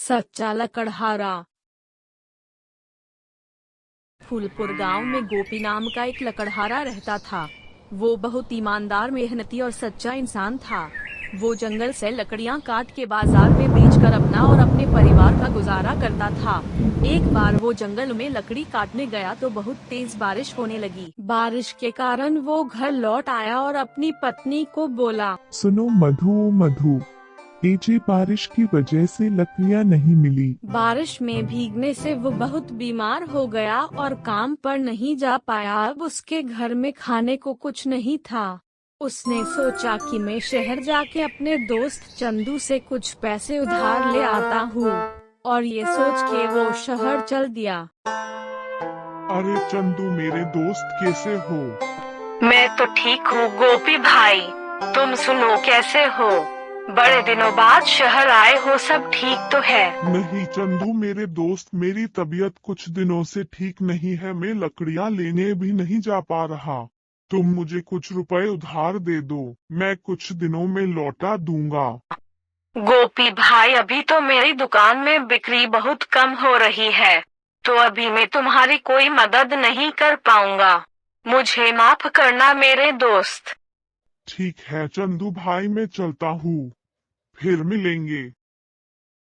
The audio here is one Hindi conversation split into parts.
सच्चा लकड़हारा। फूलपुर गांव में गोपी नाम का एक लकड़हारा रहता था। वो बहुत ईमानदार, मेहनती और सच्चा इंसान था। वो जंगल से लकड़ियां काट के बाजार में बेचकर अपना और अपने परिवार का गुजारा करता था। एक बार वो जंगल में लकड़ी काटने गया तो बहुत तेज बारिश होने लगी। बारिश के कारण वो घर लौट आया और अपनी पत्नी को बोला, सुनो मधु मधु, तेजी बारिश की वजह से लकड़ियाँ नहीं मिली। बारिश में भीगने से वो बहुत बीमार हो गया और काम पर नहीं जा पाया। अब उसके घर में खाने को कुछ नहीं था। उसने सोचा कि मैं शहर जाके अपने दोस्त चंदू से कुछ पैसे उधार ले आता हूँ, और ये सोच के वो शहर चल दिया। अरे चंदू, मेरे दोस्त कैसे हो? मैं तो ठीक हूँ गोपी भाई, तुम सुनो कैसे हो? बड़े दिनों बाद शहर आए हो, सब ठीक तो है? नहीं चंदू मेरे दोस्त, मेरी तबीयत कुछ दिनों से ठीक नहीं है। मैं लकड़ियाँ लेने भी नहीं जा पा रहा। तुम मुझे कुछ रुपए उधार दे दो, मैं कुछ दिनों में लौटा दूंगा। गोपी भाई, अभी तो मेरी दुकान में बिक्री बहुत कम हो रही है, तो अभी मैं तुम्हारी कोई मदद नहीं कर पाऊंगा। मुझे माफ करना मेरे दोस्त। ठीक है चंदू भाई, मैं चलता हूँ, फिर मिलेंगे।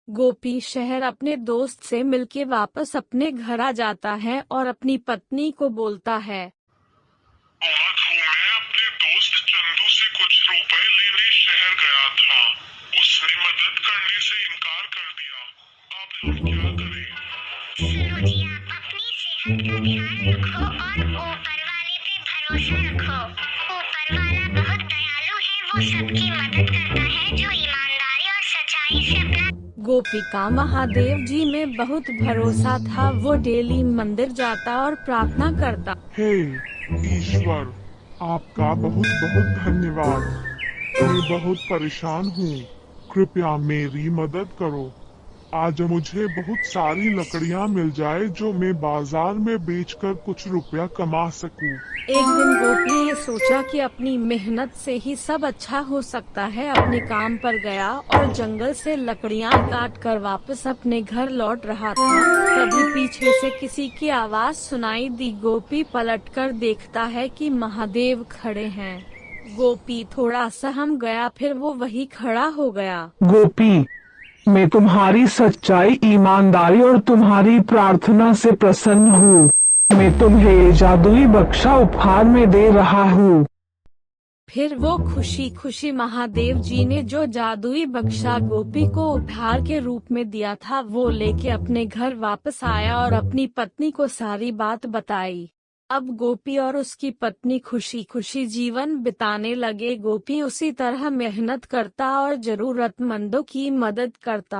गोपी शहर अपने दोस्त से मिलके वापस अपने घर आ जाता है और अपनी पत्नी को बोलता है, मैं अपने दोस्त चंदू से कुछ रुपए लेने शहर गया था। उसने मदद करने से इनकार कर दिया। अब हम क्या करें? सुनो जी, आप अपनी सेहत का ध्यान रखो और ऊपर वाले पे भरोसा रखो। ऊपर वाला बहुत दयालु है, वो सबकी मदद करता है जो ईमानदारी और सच्चाई से अपना। गोपी का महादेव जी में बहुत भरोसा था। वो डेली मंदिर जाता और प्रार्थना करता। हे ईश्वर, आपका बहुत बहुत धन्यवाद। मैं बहुत परेशान हूँ, कृपया मेरी मदद करो। आज मुझे बहुत सारी लकड़ियाँ मिल जाए जो मैं बाजार में बेचकर कुछ रुपया कमा सकूं। एक दिन गोपी ने सोचा कि अपनी मेहनत से ही सब अच्छा हो सकता है। अपने काम पर गया और जंगल से लकड़ियाँ काट कर वापस अपने घर लौट रहा था। तभी पीछे से किसी की आवाज सुनाई दी। गोपी पलटकर देखता है कि महादेव खड़े हैं। गोपी थोड़ा सहम गया, फिर वो वही खड़ा हो गया। गोपी, मैं तुम्हारी सच्चाई, ईमानदारी और तुम्हारी प्रार्थना से प्रसन्न हूँ। मैं तुम्हें जादुई बक्सा उपहार में दे रहा हूँ। फिर वो खुशी खुशी महादेव जी ने जो जादुई बक्सा गोपी को उपहार के रूप में दिया था वो लेके अपने घर वापस आया और अपनी पत्नी को सारी बात बताई। अब गोपी और उसकी पत्नी खुशी खुशी जीवन बिताने लगे। गोपी उसी तरह मेहनत करता और जरूरतमंदों की मदद करता।